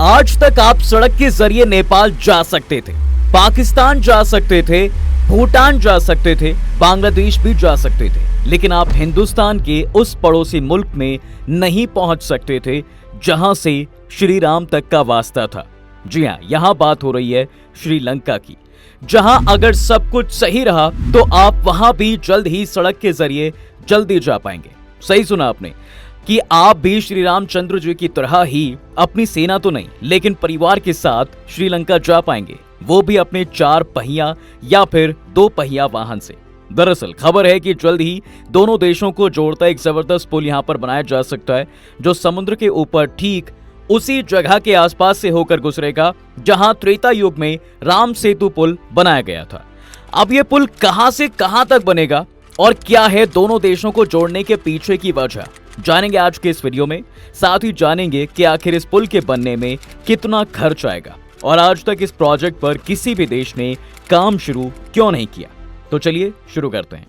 आज तक आप सड़क के जरिए नेपाल जा सकते थे, पाकिस्तान जा सकते थे, भूटान जा सकते थे, बांग्लादेश भी जा सकते थे, लेकिन आप हिंदुस्तान के उस पड़ोसी मुल्क में नहीं पहुंच सकते थे जहां से श्री राम तक का वास्ता था। जी हां, यहां बात हो रही है श्रीलंका की, जहां अगर सब कुछ सही रहा तो आप वहां भी जल्द ही सड़क के जरिए जल्दी जा पाएंगे। सही सुना आपने कि आप भी श्री रामचंद्र जी की तरह ही अपनी सेना तो नहीं लेकिन परिवार के साथ श्रीलंका जा पाएंगे, वो भी अपने 4 पहिया या फिर 2 पहिया वाहन से। दरअसल खबर है कि जल्द ही दोनों देशों को जोड़ता एक जबरदस्त पुल यहां पर बनाया जा सकता है, जो समुद्र के ऊपर ठीक उसी जगह के आसपास से होकर गुजरेगा जहां त्रेता युग में राम सेतु पुल बनाया गया था। अब यह पुल कहां से कहां तक बनेगा और क्या है दोनों देशों को जोड़ने के पीछे की वजह, जानेंगे आज के इस वीडियो में। साथ ही जानेंगे कि आखिर इस पुल के बनने में कितना खर्च आएगा और आज तक इस प्रोजेक्ट पर किसी भी देश ने काम शुरू क्यों नहीं किया। तो चलिए शुरू करते हैं।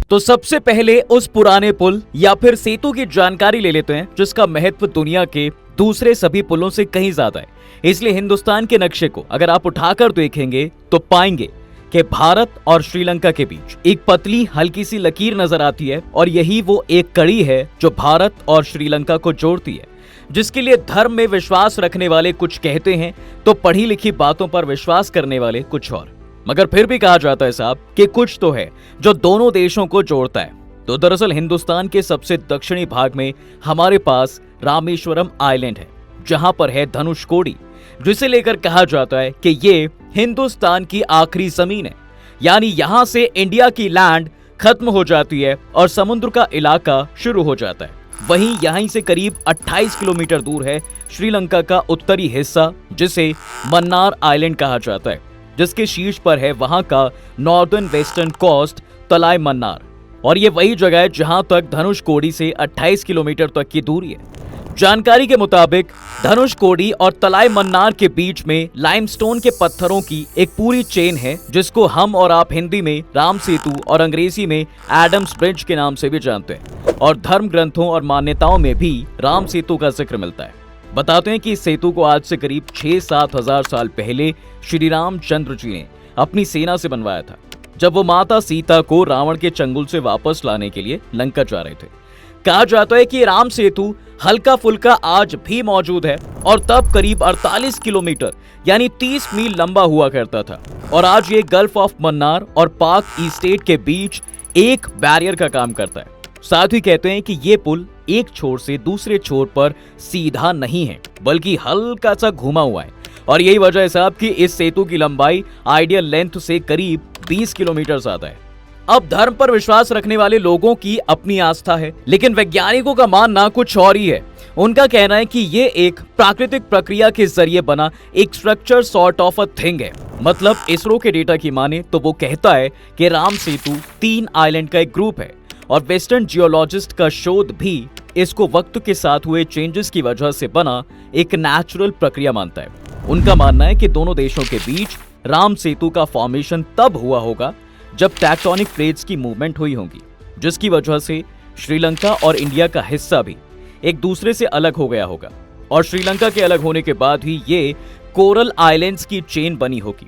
तो सबसे पहले उस पुराने पुल या फिर सेतु की जानकारी ले लेते हैं, जिसका महत्व दुनिया के दूसरे सभी पुलों से कहीं ज्यादा है। इसलिए हिंदुस्तान के नक्शे को अगर आप उठाकर देखेंगे तो पाएंगे कि भारत और श्रीलंका के बीच एक पतली हल्की सी लकीर नजर आती है और यही वो एक कड़ी है जो भारत और श्रीलंका को जोड़ती है, जिसके लिए धर्म में विश्वास रखने वाले कुछ कहते हैं तो पढ़ी लिखी बातों पर विश्वास करने वाले कुछ और। मगर फिर भी कहा जाता है साहब कि कुछ तो है जो दोनों देशों को जोड़ता है। तो दरअसल हिंदुस्तान के सबसे दक्षिणी भाग में हमारे पास रामेश्वरम आइलैंड है, जहां पर है धनुषकोडी, जिसे लेकर कहा जाता है कि ये हिंदुस्तान की आखिरी जमीन है। यानी यहां से इंडिया की लैंड खत्म हो जाती है और समुद्र का इलाका शुरू हो जाता है। वहीं यहीं से करीब 28 किलोमीटर दूर है श्रीलंका का उत्तरी हिस्सा, जिसे मन्नार आइलैंड कहा जाता है, जिसके शीर्ष पर है वहां का नॉर्दर्न वेस्टर्न कोस्ट तलाई मन्नार। और ये वही जगह है जहां तक धनुषकोडी से 28 किलोमीटर तक की दूरी है। जानकारी के मुताबिक धनुषकोडी और तलाई मन्नार के बीच में लाइमस्टोन के पत्थरों की एक पूरी चेन है, जिसको हम और आप हिंदी में राम सेतु और अंग्रेजी में एडम्स ब्रिज के नाम से भी जानते हैं। और धर्म ग्रंथों और मान्यताओं में भी राम सेतु का जिक्र मिलता है। बताते हैं कि इस सेतु को आज से करीब 6-7 हजार साल पहले श्री रामचंद्र जी ने अपनी सेना से बनवाया था, जब वो माता सीता को रावण के चंगुल से वापस लाने के लिए लंका जा रहे थे। कहा जाता है कि राम सेतु हल्का फुल्का आज भी मौजूद है और तब करीब 48 किलोमीटर यानी 30 मील लंबा हुआ करता था। और आज ये गल्फ ऑफ मन्नार और पाक स्टेट के बीच एक बैरियर का काम करता है। साथ ही कहते हैं कि ये पुल एक छोर से दूसरे छोर पर सीधा नहीं है, बल्कि हल्का सा घुमा हुआ है। और यही वजह है साहब कि इस सेतु की लंबाई आइडियल लेंथ से करीब 20 किलोमीटर ज्यादा है। अब धर्म पर विश्वास रखने वाले लोगों की अपनी आस्था है, लेकिन वैज्ञानिकों का मानना कुछ और ही है। उनका कहना है कि ये एक प्राकृतिक प्रक्रिया के जरिए बना एक structure sort of a thing है। मतलब इसरो के डेटा की माने तो वो कहता है कि राम सेतु 3 आइलैंड का एक ग्रुप है और वेस्टर्न जियोलॉजिस्ट का शोध भी इसको वक्त के साथ हुए चेंजेस की वजह से बना एक नेचुरल प्रक्रिया मानता है। उनका मानना है कि दोनों देशों के बीच राम सेतु का फॉर्मेशन तब हुआ होगा जब टेक्टोनिक प्लेट्स की मूवमेंट हुई होगी, जिसकी वजह से श्रीलंका और इंडिया का हिस्सा भी एक दूसरे से अलग हो गया होगा। और श्रीलंका के अलग होने के बाद ही ये कोरल आइलैंड्स की चेन बनी होगी।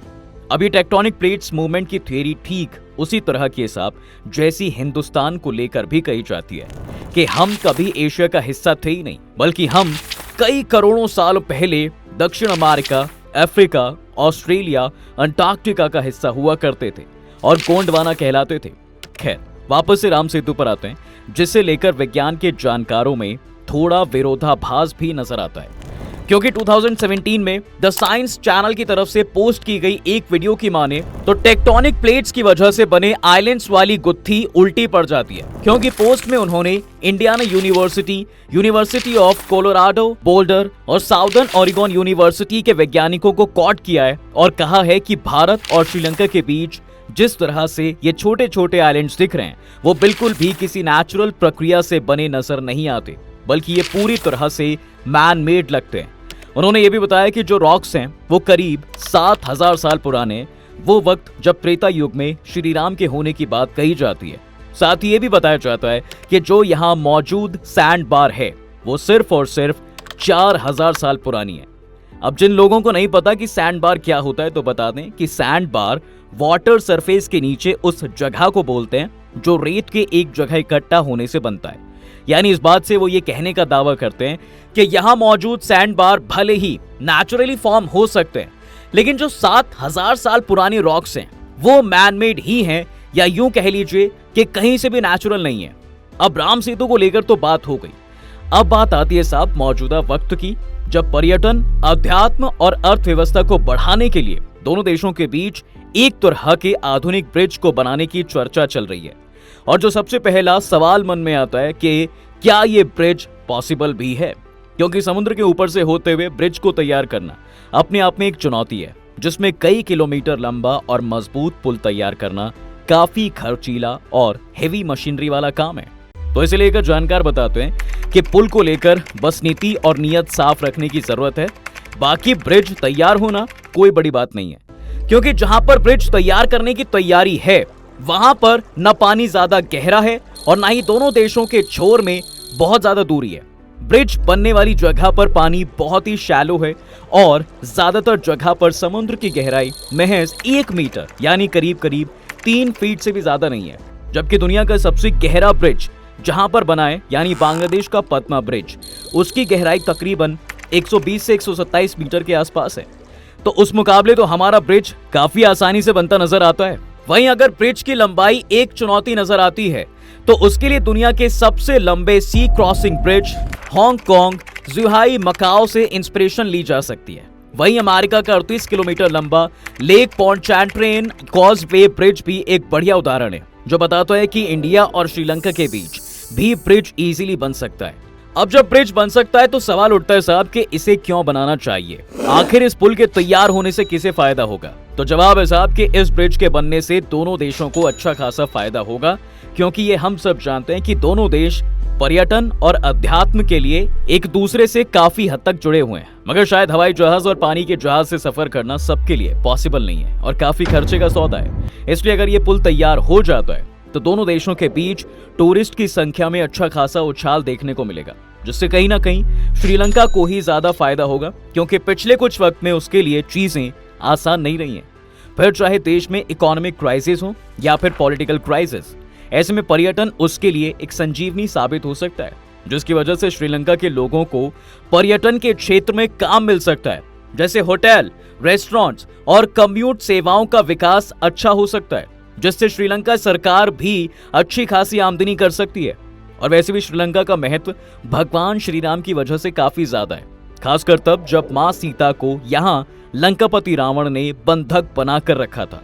अभी टेक्टोनिक प्लेट्स मूवमेंट की थ्योरी ठीक उसी तरह की हिसाब जैसी हिंदुस्तान को लेकर भी कही जाती है कि हम कभी एशिया का हिस्सा थे ही नहीं, बल्कि हम कई करोड़ों साल पहले दक्षिण अमेरिका, अफ्रीका, ऑस्ट्रेलिया, अंटार्कटिका का हिस्सा हुआ करते थे और गोंडवाना कहलाते थे। खैर, वापस से राम सेतु पर आते हैं, जिसे लेकर विज्ञान के जानकारों में थोड़ा विरोधाभास भी नजर आता है, क्योंकि 2017 में द साइंस चैनल की तरफ से पोस्ट की गई एक वीडियो की माने तो टेक्टोनिक प्लेट्स की वजह से बने आइलैंड्स वाली गुत्थी उल्टी पड़ जाती है। क्योंकि पोस्ट में उन्होंने Indiana university, university of Colorado boulder और साउदर्न ओरेगन यूनिवर्सिटी के वैज्ञानिकों को कोट किया है और कहा है कि भारत और श्रीलंका के बीच जिस तरह से ये छोटे छोटे आइलैंड्स दिख रहे हैं वो बिल्कुल भी किसी नेचुरल प्रक्रिया से बने नजर नहीं आते, बल्कि ये पूरी तरह से मैन मेड लगते हैं। उन्होंने ये भी बताया कि जो रॉक्स हैं वो करीब 7000 साल पुराने, वो वक्त जब त्रेता युग में श्री राम के होने की बात कही जाती है। साथ ही ये भी बताया जाता है कि जो यहाँ मौजूद सैंड बार है वो सिर्फ और सिर्फ 4000 साल पुरानी है। अब जिन लोगों को नहीं पता कि सैंड बार क्या होता है तो बता दें कि सैंड बार वाटर सरफेस के नीचे उस जगह को बोलते हैं जो रेत के एक जगह इकट्ठा होने से बनता है। यानी इस बात से वो ये कहने का दावा करते हैं कि यहाँ मौजूद सैंड बार भले ही नेचुरली फॉर्म हो सकते हैं, लेकिन जो 7000 साल पुरानी रॉक्स हैं वो मैन मेड ही हैं, या यूं कह लीजिए कि कहीं से भी नेचुरल नहीं है। अब राम सेतु को लेकर तो बात हो गई, अब बात आती है साहब मौजूदा वक्त की, जब पर्यटन, अध्यात्म और अर्थव्यवस्था को बढ़ाने के लिए दोनों देशों के बीच एक तरह के आधुनिक ब्रिज को बनाने की चर्चा चल रही है। और जो सबसे पहला सवाल मन में आता है कि क्या ये ब्रिज पॉसिबल भी है, क्योंकि समुद्र के ऊपर से होते हुए ब्रिज को तैयार करना अपने आप में एक चुनौती है, जिसमें कई किलोमीटर लंबा और मजबूत पुल तैयार करना काफी खर्चीला और हेवी मशीनरी वाला काम है। तो इसे लेकर जानकार बताते हैं कि पुल को लेकर बस नीति और नियत साफ रखने की जरूरत है। बाकी ब्रिज तैयार होना कोई बड़ी बात नहीं है, क्योंकि जहां पर ब्रिज तैयार करने की तैयारी है वहां पर न पानी ज्यादा गहरा है और ना ही दोनों देशों के छोर में बहुत ज्यादा दूरी है। ब्रिज बनने वाली जगह पर पानी बहुत ही शैलो है और ज्यादातर जगह पर समुद्र की गहराई महज 1 मीटर यानी करीब करीब 3 फीट से भी ज्यादा नहीं है। जबकि दुनिया का सबसे गहरा ब्रिज जहां पर बना है यानी बांग्लादेश का पद्मा ब्रिज, उसकी गहराई तकरीबन 120 से 127 मीटर के आसपास है। तो उस मुकाबले तो हमारा ब्रिज काफी आसानी से बनता नजर आता है। वहीं अगर ब्रिज की लंबाई एक चुनौती नजर आती है तो उसके लिए दुनिया के सबसे लंबे सी क्रॉसिंग ब्रिज हांगकांग जुहाई मकाओ से इंस्पिरेशन ली जा सकती है। वहीं अमेरिका का 38 किलोमीटर लंबा लेक पॉन्टचैंट्रेन कॉजवे ब्रिज भी एक बढ़िया उदाहरण है, जो बताता है कि इंडिया और श्रीलंका के बीच भी ब्रिज इजीली बन सकता है। अब जब ब्रिज बन सकता है तो सवाल उठता है साहब कि इसे क्यों बनाना चाहिए, आखिर इस पुल के तैयार होने से किसे फायदा होगा। तो जवाब है साहब कि इस ब्रिज के बनने से दोनों देशों को अच्छा खासा फायदा होगा, क्योंकि ये हम सब जानते हैं कि दोनों देश पर्यटन और अध्यात्म के लिए एक दूसरे से काफी हद तक जुड़े हुए हैं। मगर शायद हवाई जहाज और पानी के जहाज से सफर करना सबके लिए पॉसिबल नहीं है और काफी खर्चे का सौदा है। इसलिए अगर ये पुल तैयार हो जाता है तो दोनों देशों के बीच टूरिस्ट की संख्या में अच्छा खासा उछाल देखने को मिलेगा, जिससे कहीं ना कहीं श्रीलंका को ही ज्यादा फायदा होगा, क्योंकि पिछले कुछ वक्त में उसके लिए चीजें आसान नहीं रही हैं। फिर चाहे देश में इकोनॉमिक क्राइसिस हो या फिर पॉलिटिकल क्राइसिस, ऐसे में पर्यटन उसके लिए एक संजीवनी साबित हो सकता है, जिसकी वजह से श्रीलंका के लोगों को पर्यटन के क्षेत्र में काम मिल सकता है, जैसे होटल, रेस्टोरेंट्स और कम्यूट सेवाओं का विकास अच्छा हो सकता है, जिससे श्रीलंका सरकार भी अच्छी खासी आमदनी कर सकती है। और वैसे भी श्रीलंका का महत्व भगवान श्री राम की वजह से काफी ज्यादा है, खासकर तब जब मां सीता को यहाँ लंकापति रावण ने बंधक बनाकर रखा था,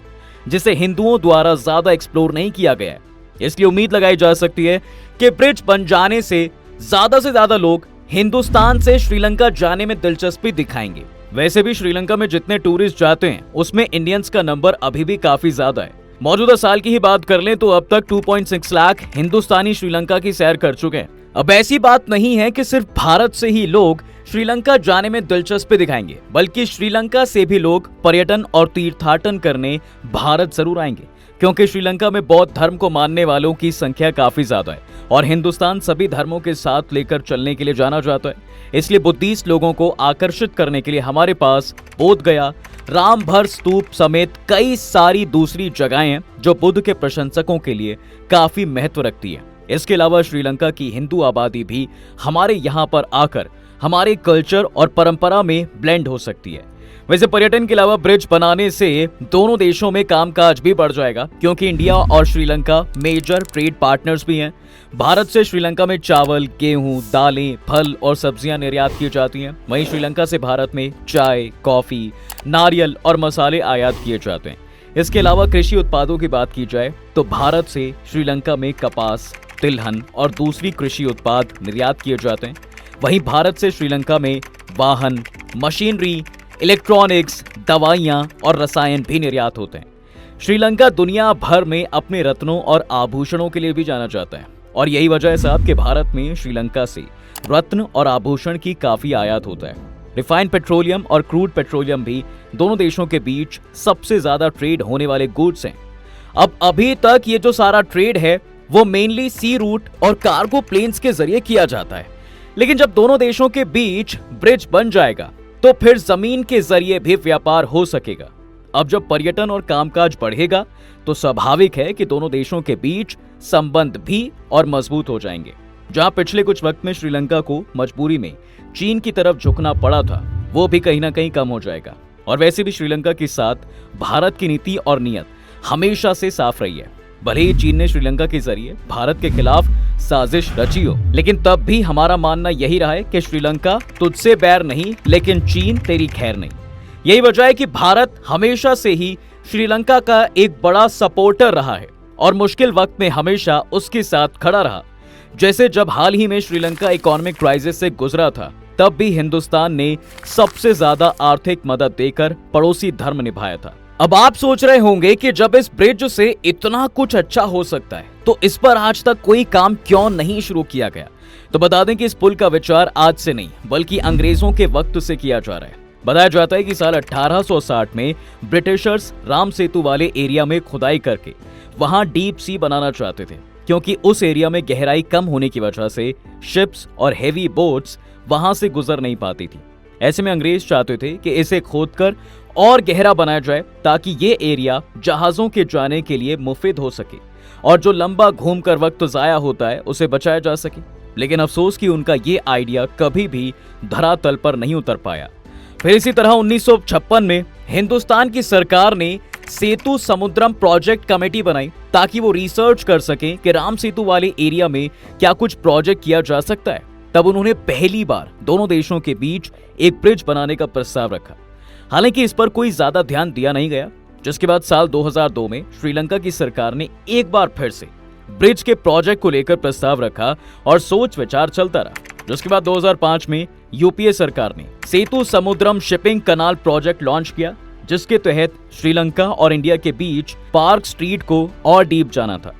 जिसे हिंदुओं द्वारा ज्यादा एक्सप्लोर नहीं किया गया है। इसलिए उम्मीद लगाई जा सकती है कि ब्रिज बन जाने से ज्यादा लोग हिंदुस्तान से श्रीलंका जाने में दिलचस्पी दिखाएंगे। वैसे भी श्रीलंका में जितने टूरिस्ट जाते हैं उसमें इंडियंस का नंबर अभी भी काफी ज्यादा है। मौजूदा साल की ही बात कर लें तो अब तक 2.6 लाख हिंदुस्तानी श्रीलंका की सैर कर चुके हैं। अब ऐसी बात नहीं है कि सिर्फ भारत से ही लोग श्रीलंका जाने में दिलचस्पी दिखाएंगे, बल्कि श्रीलंका से भी लोग पर्यटन और तीर्थाटन करने भारत जरूर आएंगे, क्योंकि श्रीलंका में बौद्ध धर्म को मानने वालों की संख्या काफी ज्यादा है और हिंदुस्तान सभी धर्मों के साथ लेकर चलने के लिए जाना जाता है। इसलिए बुद्धिस्ट लोगों को आकर्षित करने के लिए हमारे पास बोध गया, रामभर स्तूप समेत कई सारी दूसरी जगहें हैं जो बुद्ध के प्रशंसकों के लिए काफी महत्व रखती है। इसके अलावा श्रीलंका की हिंदू आबादी भी हमारे यहाँ पर आकर हमारे कल्चर और परंपरा में ब्लेंड हो सकती है। वैसे पर्यटन के अलावा ब्रिज बनाने से दोनों देशों में कामकाज भी बढ़ जाएगा, क्योंकि इंडिया और श्रीलंका मेजर ट्रेड पार्टनर्स भी हैं। भारत से श्रीलंका में चावल, गेहूं, दालें, फल और सब्जियां निर्यात की जाती हैं। वहीं श्रीलंका से भारत में चाय, कॉफी, नारियल और मसाले आयात किए जाते हैं। इसके अलावा कृषि उत्पादों की बात की जाए तो भारत से श्रीलंका में कपास, तिलहन और दूसरी कृषि उत्पाद निर्यात किए जाते हैं। वहीं भारत से श्रीलंका में वाहन, मशीनरी, इलेक्ट्रॉनिक्स, दवाइयां और रसायन भी निर्यात होते हैं। श्रीलंका दुनिया भर में अपने रत्नों और आभूषणों के लिए भी जाना जाता है और यही वजह है साहब कि भारत में श्रीलंका से रत्न और आभूषण की काफी आयात होता है। रिफाइंड पेट्रोलियम और क्रूड पेट्रोलियम भी दोनों देशों के बीच सबसे ज्यादा ट्रेड होने वाले गुड्स हैं। अब अभी तक ये जो सारा ट्रेड है वो मेनली सी रूट और कार्गो प्लेन्स के जरिए किया जाता है। लेकिन जब दोनों देशों के बीच ब्रिज बन जाएगा तो फिर जमीन के जरिए भी व्यापार हो सकेगा। अब जब पर्यटन और कामकाज बढ़ेगा तो स्वाभाविक है कि दोनों देशों के बीच संबंध भी और मजबूत हो जाएंगे। जहां पिछले कुछ वक्त में श्रीलंका को मजबूरी में चीन की तरफ झुकना पड़ा था, वो भी कहीं ना कहीं कम हो जाएगा। और वैसे भी श्रीलंका के साथ भारत की नीति और नीयत हमेशा से साफ रही है। भले ही चीन ने श्रीलंका के जरिए भारत के खिलाफ साजिश रची हो, लेकिन तब भी हमारा मानना यही रहा है कि श्रीलंका तुझसे बैर नहीं, लेकिन चीन तेरी खैर नहीं। यही वजह है कि भारत हमेशा से ही श्रीलंका का एक बड़ा सपोर्टर रहा है और मुश्किल वक्त में हमेशा उसके साथ खड़ा रहा। जैसे जब हाल ही में श्रीलंका इकोनॉमिक क्राइसिस से गुजरा था, तब भी हिंदुस्तान ने सबसे ज्यादा आर्थिक मदद देकर पड़ोसी धर्म निभाया था। अब आप सोच रहे होंगे कि जब इस ब्रिज से इतना कुछ अच्छा हो सकता है तो इस पर आज तक कोई काम क्यों नहीं शुरू किया गया। तो बता दें कि इस पुल का विचार आज से नहीं बल्कि अंग्रेजों के वक्त से किया जा रहा है। बताया जाता है कि साल 1860 में ब्रिटिशर्स राम सेतु वाले एरिया में खुदाई करके वहां डीप सी बनाना चाहते थे, क्योंकि उस एरिया में गहराई कम होने की वजह से शिप्स और हेवी बोट्स वहां से गुजर नहीं पाती थी। ऐसे में अंग्रेज चाहते थे कि इसे खोदकर और गहरा बनाया जाए ताकि ये एरिया जहाजों के जाने के लिए मुफीद हो सके और जो लंबा घूमकर वक्त जाया होता है उसे बचाया जा सके। लेकिन अफसोस कि उनका ये आइडिया कभी भी धरातल पर नहीं उतर पाया। फिर इसी तरह 1956 में हिंदुस्तान की सरकार ने सेतु समुद्रम प्रोजेक्ट कमेटी बनाई ताकि वो रिसर्च कर सकें कि राम सेतु वाले एरिया में क्या कुछ प्रोजेक्ट किया जा सकता है। तब उन्होंने पहली बार दोनों देशों के बीच एक ब्रिज बनाने का प्रस्ताव रखा। हालांकि इस पर कोई ज्यादा ध्यान दिया नहीं गया, जिसके बाद साल 2002 में श्रीलंका की सरकार ने एक बार फिर से ब्रिज के प्रोजेक्ट को लेकर प्रस्ताव रखा और सोच विचार चलता रहा। जिसके बाद 2005 में यूपीए सरकार ने सेतु समुद्रम शिपिंग कनाल प्रोजेक्ट लॉन्च किया, जिसके तहत श्रीलंका और इंडिया के बीच पार्क स्ट्रीट को और डीप जाना था,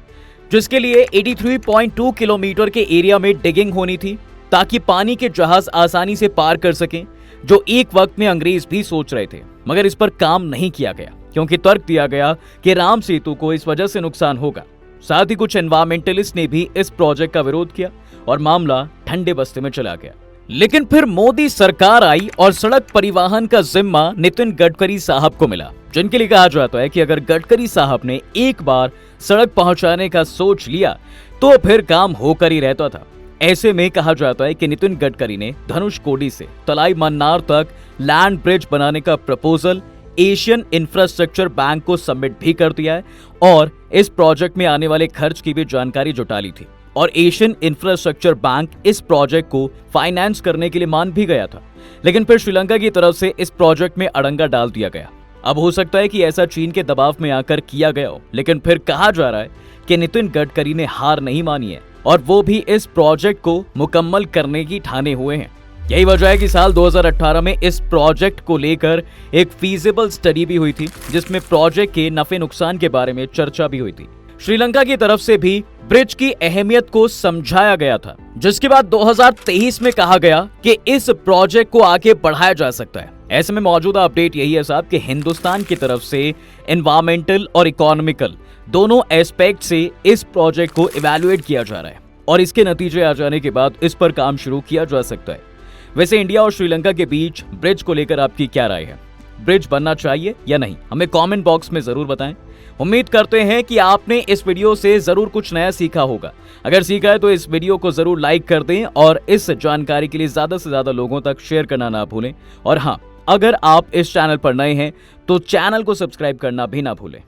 जिसके लिए 83.2 किलोमीटर के एरिया में डिगिंग होनी थी ताकि पानी के जहाज आसानी से पार कर सकें, जो एक वक्त में अंग्रेज भी सोच रहे थे। मगर इस पर काम नहीं किया गया क्योंकि तर्क दिया गया कि राम सेतु को इस वजह से नुकसान होगा। साथ ही कुछ एनवायरमेंटलिस्ट ने भी इस प्रोजेक्ट का विरोध किया और मामला ठंडे बस्ते में चला गया। लेकिन फिर मोदी सरकार आई और सड़क परिवहन का जिम्मा नितिन गडकरी साहब को मिला, जिनके लिए कहा जाता है कि अगर गडकरी साहब ने एक बार सड़क पहुंचाने का सोच लिया तो फिर काम होकर ही रहता था। ऐसे में कहा जाता है कि नितिन गडकरी ने धनुषकोडी से तलाई मन्नार तक लैंड ब्रिज बनाने का प्रपोजल एशियन इंफ्रास्ट्रक्चर बैंक को सबमिट भी कर दिया है और इस प्रोजेक्ट में आने वाले खर्च की भी जानकारी जुटा ली थी और एशियन इंफ्रास्ट्रक्चर बैंक इस प्रोजेक्ट को फाइनेंस करने के लिए मान भी गया था। लेकिन फिर श्रीलंका की तरफ से इस प्रोजेक्ट में अड़ंगा डाल दिया गया। अब हो सकता है कि ऐसा चीन के दबाव में आकर किया गया हो, लेकिन फिर कहा जा रहा है कि नितिन गडकरी ने हार नहीं मानी है और वो भी इस प्रोजेक्ट को मुकम्मल करने की ठाने हुए हैं। यही वजह है कि साल 2018 में इस प्रोजेक्ट को लेकर एक फीजिबल स्टडी भी हुई थी, जिसमें प्रोजेक्ट के नफे नुकसान के बारे में चर्चा भी हुई थी। श्रीलंका की तरफ से भी ब्रिज की अहमियत को समझाया गया था, जिसके बाद 2023 में कहा गया कि इस प्रोजेक्ट को आगे बढ़ाया जा सकता है। ऐसे में मौजूदा अपडेट यही है साहब कि हिंदुस्तान की तरफ से एनवायरमेंटल और इकोनॉमिकल दोनों एस्पेक्ट से इस प्रोजेक्ट को इवैल्यूएट किया जा रहा है और इसके नतीजे आ जाने के बाद इस पर काम शुरू किया जा सकता है। वैसे इंडिया और श्रीलंका के बीच ब्रिज को लेकर आपकी क्या राय है? ब्रिज बनना चाहिए या नहीं? हमें कमेंट बॉक्स में जरूर बताएं। उम्मीद करते हैं कि आपने इस वीडियो से जरूर कुछ नया सीखा होगा। अगर सीखा है तो इस वीडियो को जरूर लाइक कर दें और इस जानकारी के लिए ज्यादा से ज्यादा लोगों तक शेयर करना ना भूलें। और हाँ, अगर आप इस चैनल पर नए हैं तो चैनल को सब्सक्राइब करना भी ना भूलें।